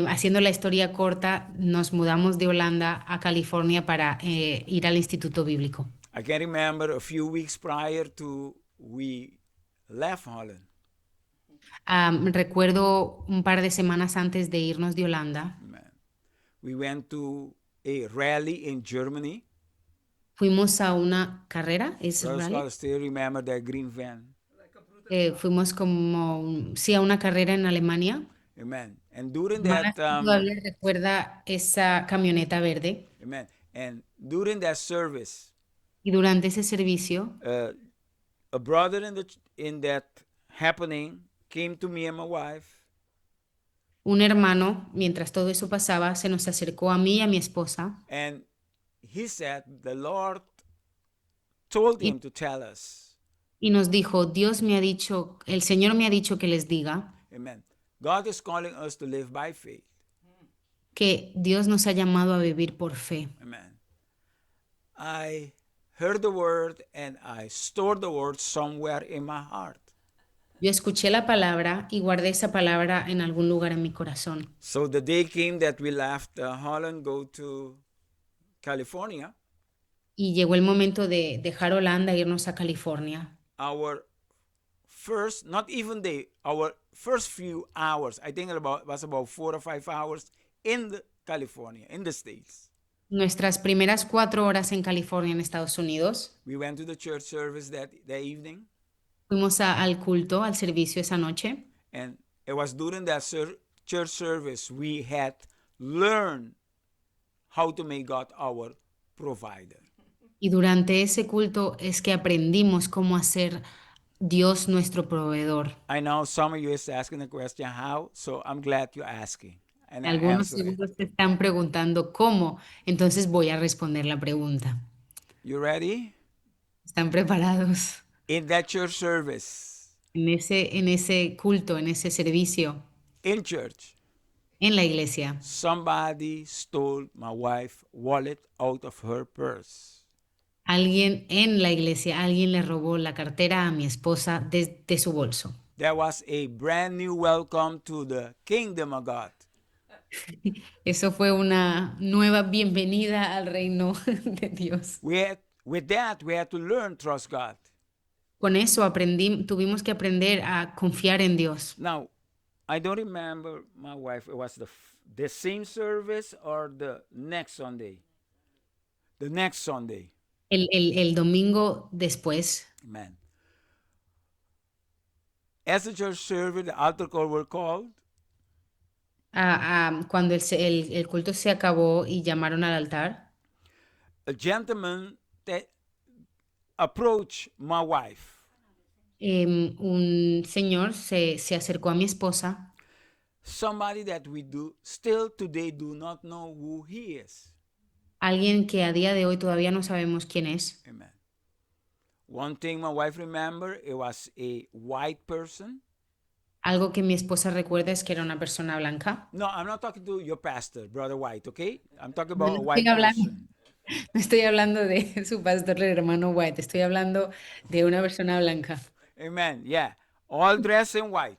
Haciendo la historia corta, nos mudamos de Holanda a California para ir al Instituto Bíblico. I can remember a few weeks prior to we left Holland. Recuerdo un par de semanas antes de irnos de Holanda, Amen. We went to a rally in Germany. fuimos a una carrera, ¿es Brother rally? Scott still remember that green van. Fuimos como, sí, a una carrera en Alemania. Amen. And during Hermana that, todavía recuerda esa camioneta verde. amen. And during that service, Y durante ese servicio, a brother in that happening came to me and my wife, un hermano, mientras todo eso pasaba, se nos acercó a mí y a mi esposa and he said the Lord told him to tell us, y nos dijo, el Señor me ha dicho que les diga amen. God is calling us to live by faith. que Dios nos ha llamado a vivir por fe. Amen. I heard the word and I stored the word somewhere in my heart. Yo escuché la palabra y guardé esa palabra en algún lugar en mi corazón. So the day came that we left Holland, go to California. Y llegó el momento de dejar Holanda e irnos a California. Our first, not even day, our first few hours, I think was about 4 or 5 hours in California, in the States. Nuestras primeras 4 horas en California, en Estados Unidos, We went to the church service that evening, fuimos al culto, al servicio esa noche. and it was during that church service we had learned how to make God our provider. Y durante ese culto es que aprendimos cómo hacer Dios nuestro proveedor. I know some of you is asking the question how, so I'm glad you're asking. And I Algunos answer it. seguro se están preguntando cómo, entonces voy a responder la pregunta. You ready? ¿Están preparados? In that church service, En ese culto, en ese servicio, in church, en la iglesia, somebody stole my wife's wallet out of her purse. alguien le robó la cartera a mi esposa de su bolso. There was a brand new welcome to the kingdom of God. Eso fue una nueva bienvenida al reino de Dios. With that, we had to learn trust God. Con eso tuvimos que aprender a confiar en Dios. Now, I don't remember my wife. It was the same service or the next Sunday. The next Sunday. El domingo después, Amen. As the church service, the altar call were called. cuando el culto se acabó y llamaron al altar, A gentleman that approached my wife. un señor se acercó a mi esposa, Somebody that we still today do not know who he is. alguien que a día de hoy todavía no sabemos quién es. Amen. One thing my wife remember, it was a white person. Algo que mi esposa recuerda es que era una persona blanca. No, I'm not talking to your pastor, Brother White, okay? I'm talking No, about a no white estoy hablando, person. no estoy hablando de su pastor, el hermano White, estoy hablando de una persona blanca, Amen. Yeah. All dressed in white.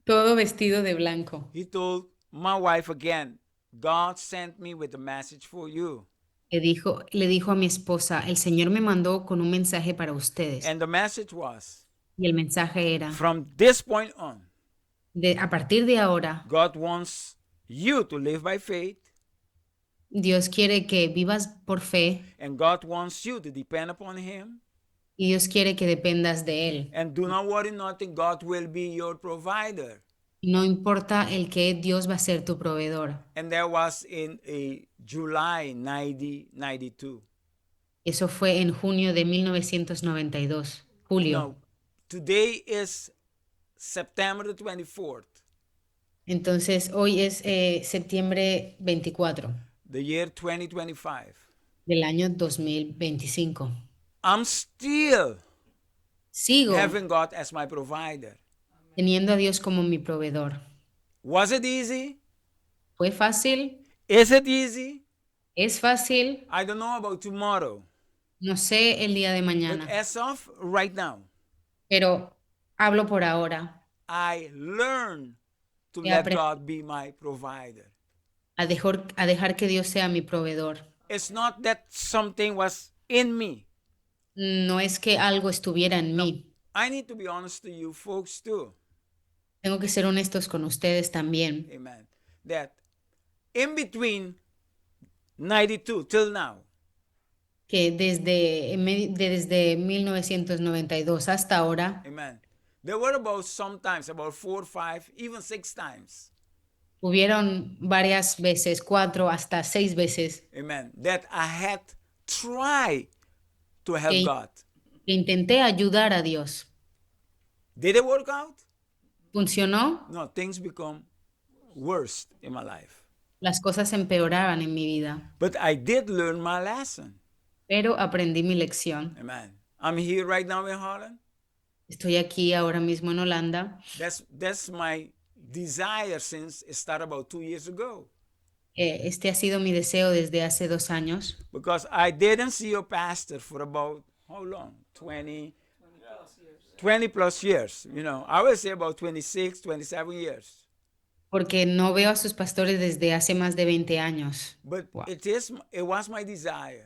todo vestido de blanco. He told my wife again, God sent me with a message for you. Le dijo a mi esposa, el Señor me mandó con un mensaje para ustedes. And the message was, Y el mensaje era, from this point on, a partir de ahora, God wants you to live by faith, Dios quiere que vivas por fe and God wants you to depend upon Him. y Dios quiere que dependas de Él. And do not worry nothing, God will be your provider. No importa el que Dios va a ser tu proveedor. And that was in July 1992. Eso fue en junio de 1992, julio. No, today is September the 24th, Entonces, hoy es septiembre 24 the year 2025. del año 2025. I'm still Sigo having God as my provider. teniendo a Dios como mi proveedor. Was it easy? ¿Fue fácil? Is it easy? ¿Es fácil? I don't know about tomorrow. No sé el día de But mañana, as of right now, pero hablo por ahora. I learn to He let aprendido God be my provider. a dejar que Dios sea mi proveedor. It's not that something was in me. No es que algo estuviera en mí. I need to be honest to you folks too. Tengo que ser honestos con ustedes también. Amen. That in between 92 till now, Que desde 1992 hasta ahora amen, there were about sometimes, about 4, 5, even 6 times, hubieron varias veces, 4 hasta 6 veces, amen, that I had tried to help que, God. que intenté ayudar a Dios. Did it work out? ¿Funcionó? No, things become worse in my life. Las cosas empeoraban en mi vida, But I did learn my lesson. pero aprendí mi lección. Amen. I'm here right now in Holland. Estoy aquí ahora mismo en Holanda. That's my desire since it started about 2 years ago. Este ha sido mi deseo desde hace 2 años, Because I didn't see your pastor for about, how long? 20 plus years. You know, I would say about 26, 27 years. porque no veo a sus pastores desde hace más de 20 años. But Wow. it was my desire.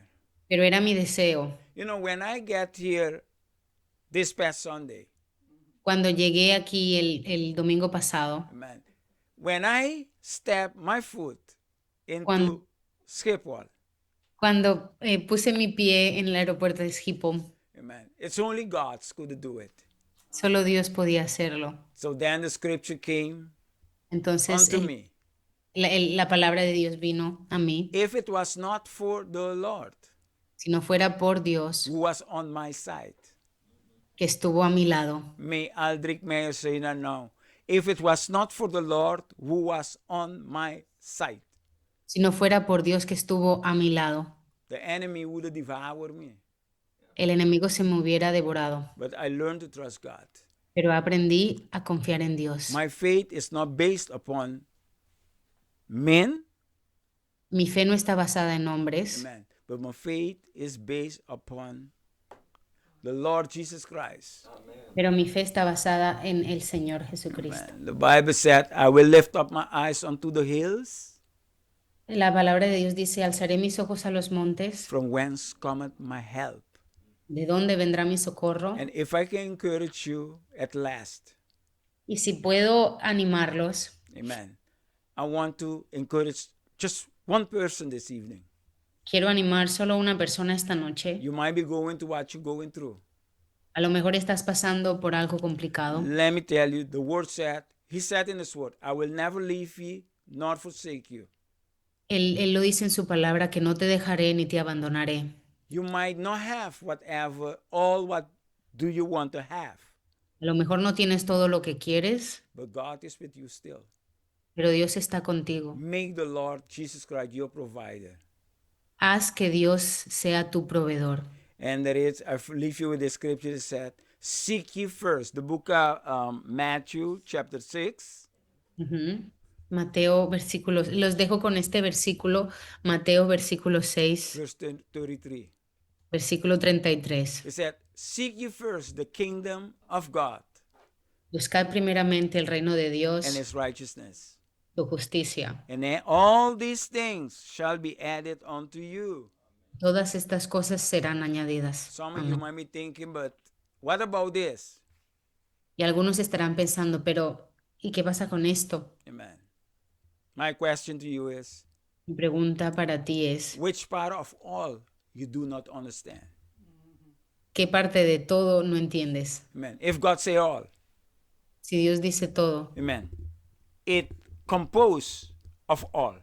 Pero era mi deseo. You know, when I get here this past Sunday, Cuando llegué aquí el domingo pasado, amen, when I step my foot into Cuando- Schiphol, cuando puse mi pie en el aeropuerto de Schiphol, amen, it's only God could do it. solo Dios podía hacerlo. So then the scripture came Entonces unto me. la palabra de Dios vino a mí. If it was not for the Lord Si no fuera por Dios who was on my side, que estuvo a mi lado, may Aldrich Mayer say that now. If it was not for the Lord who was on my side, si no fuera por Dios que estuvo a mi lado, the enemy would have devoured me. el enemigo se me hubiera devorado. But I learned to trust God. Pero aprendí a confiar en Dios. My faith is not based upon men, Mi fe no está basada en hombres, amen, but my faith is based upon the Lord Jesus Christ. pero mi fe está basada en el Señor Jesucristo. Amen. The Bible said, I will lift up my eyes unto the hills, La palabra de Dios dice, alzaré mis ojos a los montes, from whence cometh my help. ¿de dónde vendrá mi socorro? And if I can encourage you at last, Y si puedo animarlos, amen, I want to encourage just one person this evening. quiero animar solo a una persona esta noche. You might be going through what you're going through. A lo mejor estás pasando por algo complicado. Let me tell you, the word said, he said in his word, I will never leave you nor forsake you. Él lo dice en su palabra que no te dejaré ni te abandonaré. You might not have whatever, all what do you want to have, A lo mejor no tienes todo lo que quieres, but God is with you still. pero Dios está contigo. Make the Lord Jesus Christ your provider. Haz que Dios sea tu proveedor. And there is, I leave you with the scripture that said, Seek ye first. The book of Matthew, chapter 6, Ujú. Mateo, versículos, los dejo con este versículo, Mateo, versículo 6, verse 33. versículo 33. It said, seek ye first the kingdom of God Buscad primeramente el reino de and Dios, his righteousness, su justicia. and then all these things shall be added unto you. Todas estas cosas serán añadidas. Some of you Amén. might be thinking, but what about this? Y algunos estarán pensando, pero ¿y qué pasa con esto? Amen. My question to you is, Mi pregunta para ti es, which part of all you do not understand? ¿qué parte de todo no entiendes? Amen. If God say all, Si Dios dice todo, amen, it composed of all.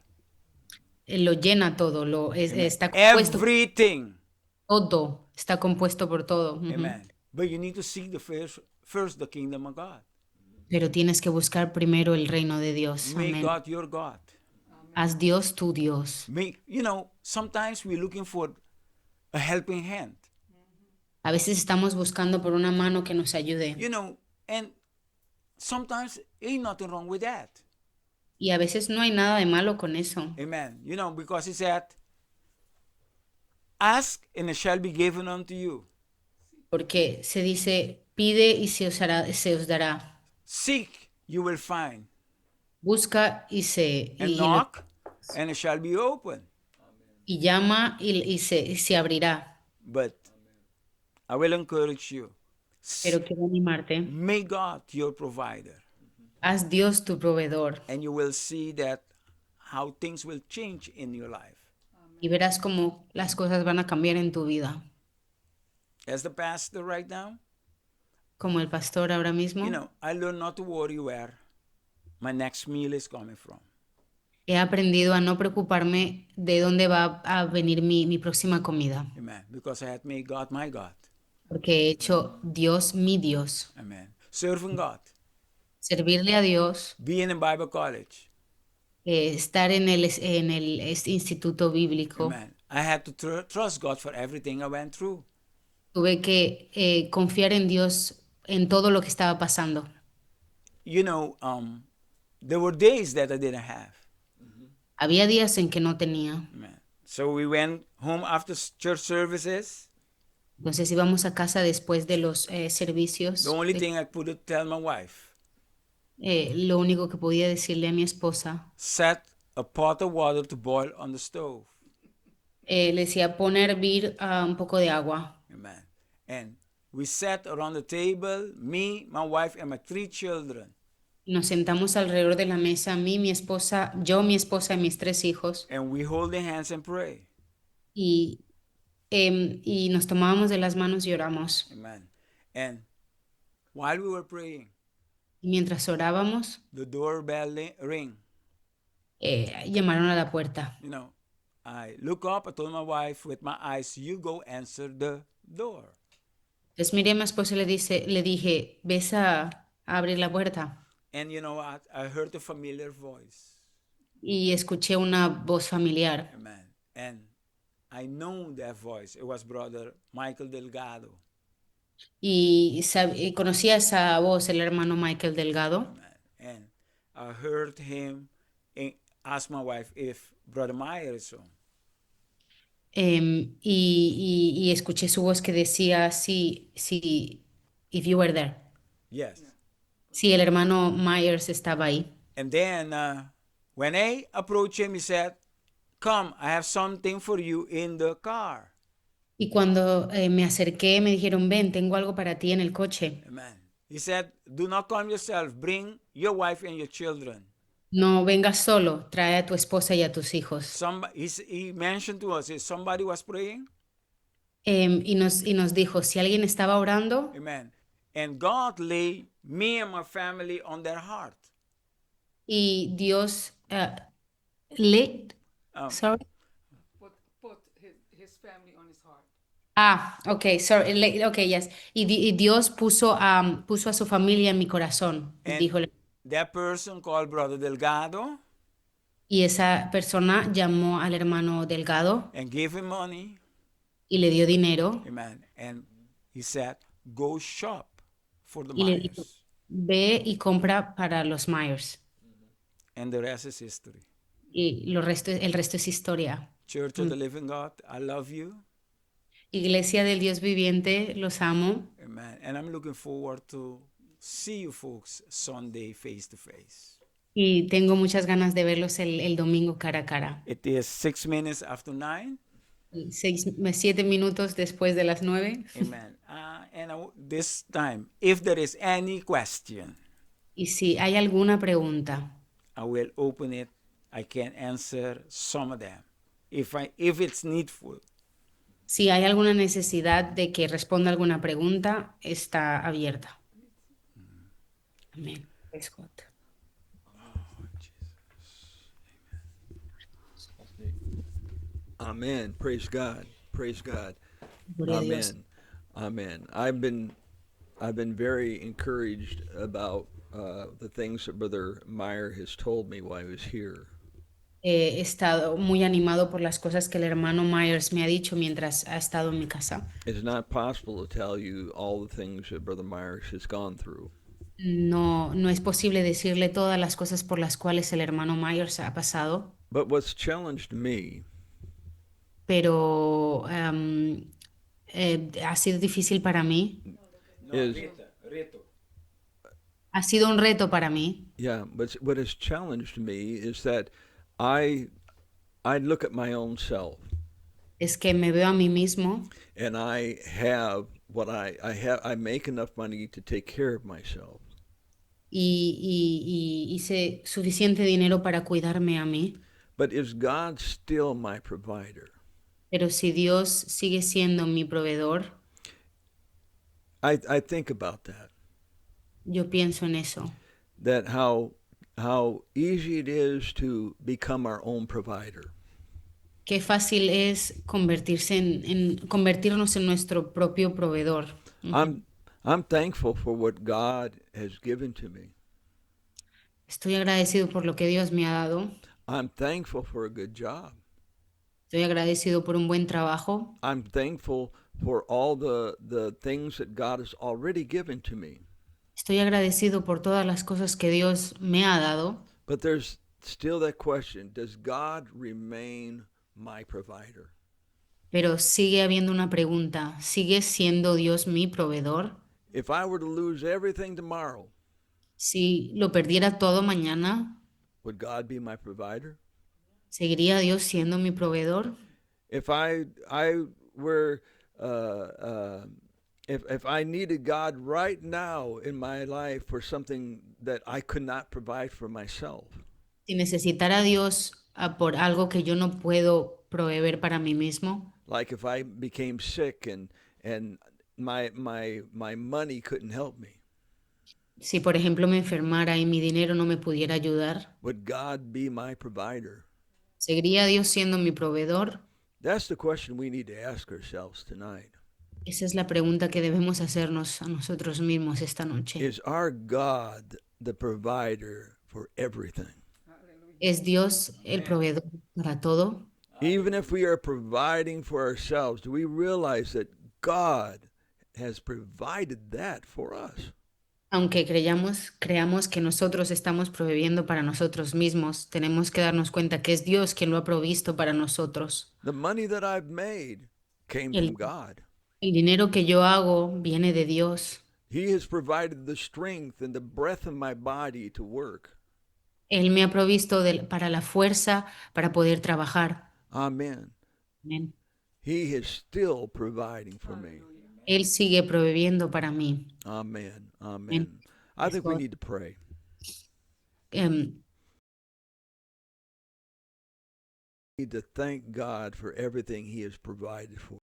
Él lo llena todo, Amen. está compuesto por Everything. todo, está compuesto por todo. Ujú. Amen. But you need to seek the first the kingdom of God. Pero tienes que buscar primero el reino de Dios. Make Amén. God your God. Haz Dios tu Dios. Sometimes we're looking for a helping hand. A veces estamos buscando por una mano que nos ayude. And sometimes ain't nothing wrong with that. Y a veces no hay nada de malo con eso. Amen. Because he said, ask and it shall be given unto you. Porque se dice, pide y se os dará. Seek, you will find. Busca And knock, and it shall be open. y llama y se abrirá. But I will encourage you. Pero quiero animarte. Make God your provider. Haz Dios tu proveedor And you will see that how things will change in your life. y verás cómo las cosas van a cambiar en tu vida. As the pastor right now, Como el pastor ahora mismo, I learned not to worry where my next meal is coming from. he aprendido a no preocuparme de dónde va a venir mi próxima comida. Amen. Because I had made God my God. Porque he hecho Dios mi Dios. Amen. Serving God. Servirle a Dios, Being in Bible college. estar en el instituto bíblico. Amen. I had to trust God for everything I went through. Tuve que confiar en Dios en todo lo que estaba pasando. There were days that I didn't have. Había días en que no tenía. Amen. So we went home after church services. Entonces íbamos a casa después de los servicios. The only thing I could tell my wife, Lo único que podía decirle a mi esposa, set a pot of water to boil on the stove. le decía pon a hervir un poco de agua. Amen. And we sat around the table, me, my wife, and my 3 children. Nos sentamos alrededor de la mesa, mí, mi esposa y mis 3 hijos, And we hold their hands and pray. y nos tomábamos de las manos y oramos. Amen. And while we were praying, Y mientras orábamos, the doorbell ring. llamaron a la puerta. I look up, I told my wife with my eyes, you go answer the door. Entonces miré a mi esposa y le dije, ves a abrir la puerta. And you know what? I heard a familiar voice. Y escuché una voz familiar. Amen. And I know that voice. It was Brother Michael Delgado. Y conocía esa voz, el hermano Michael Delgado. Amen. And I heard him ask my wife if Brother Meyer is home. Y escuché su voz que decía, sí, if you were there. Yes. Sí, el hermano Myers estaba ahí. And then when I approached him, he said, come, I have something for you in the car. Y cuando me acerqué, me dijeron, ven, tengo algo para ti en el coche. Amen. He said, do not come yourself. Bring your wife and your children. No vengas solo, trae a tu esposa y a tus hijos. He mentioned to us, if somebody was praying. Y nos dijo, si alguien estaba orando, Amen. And God laid me and my family on their heart. y Dios sorry. Put his family on his heart. Okay, sorry, okay, yes. Y Dios puso a su familia en mi corazón. And Díjole. that person called Brother Delgado Y esa persona llamó al hermano Delgado and gave him money. y le dio dinero. Amen. And he said, go shop for the Y le dijo, Myers. ve y compra para los Myers. And the rest is history. Y el resto es historia. Church of the Living God, I love you. Iglesia del Dios viviente, los amo. Amen. And I'm looking forward to see you folks Sunday face to face. Y tengo muchas ganas de verlos el domingo cara a cara. It is 6 minutes after 9. 7 minutos después de las 9. Amen. This time, if there is any question, Y si hay alguna pregunta, I will open it. I can answer some of them if it's needful. si hay alguna necesidad de que responda alguna pregunta, está abierta. Amén. Praise God. Amen. Praise God. Praise God. Gloria a Dios. Amen. Amen. I've been very encouraged about the things that Brother Meyer has told me while he was here. He estado muy animado por las cosas que el hermano Myers me ha dicho mientras ha estado en mi casa. It's not possible to tell you all the things that Brother Myers has gone through. No es posible decirle todas las cosas por las cuales el hermano Myers ha pasado, But what's challenged me pero ha sido difícil para mí. is, Reto. Ha sido un reto para mí. yeah, but what has challenged me is that I look at my own self Es que me veo a mí mismo and I have what I make enough money to take care of myself. y hice suficiente dinero para cuidarme a mí. But is God still my provider? Pero si Dios sigue siendo mi proveedor, I think about that. yo pienso en eso. That how easy it is to become our own provider. Qué fácil es convertirnos en nuestro propio proveedor. I'm thankful for what God has given to me. Estoy agradecido por lo que Dios me ha dado. I'm thankful for a good job. Estoy agradecido por un buen trabajo. I'm thankful for all the things that God has already given to me. Estoy agradecido por todas las cosas que Dios me ha dado. But there's still that question, does God remain my provider? Pero sigue habiendo una pregunta. ¿Sigue siendo Dios mi proveedor? If I were to lose everything tomorrow, Si lo perdiera todo mañana, would God be my provider? ¿seguiría Dios siendo mi proveedor? If I were if I needed God right now in my life for something that I could not provide for myself, Si necesitara a Dios por algo que yo no puedo proveer para mí mismo, like if I became sick and my money couldn't help me, si por ejemplo me enfermara y mi dinero no me pudiera ayudar, would God be my provider? ¿seguiría Dios siendo mi proveedor? That's the question we need to ask ourselves tonight. Esa es la pregunta que debemos hacernos a nosotros mismos esta noche. Is our God the provider for everything? ¿Es Dios el proveedor para todo? Even if we are providing for ourselves, do we realize that God has provided that for us? Aunque creamos que nosotros estamos proveyendo para nosotros mismos, tenemos que darnos cuenta que es Dios quien lo ha provisto para nosotros. The money that I've made came El- from God. El dinero que yo hago viene de Dios. He has provided the strength and the breath of my body to work. Él me ha provisto para la fuerza para poder trabajar. Amen. Amén. He is still providing for me. Él sigue proveyendo para mí. Amen. Amen. I think we need to pray. Em, We need to thank God for everything He has provided for.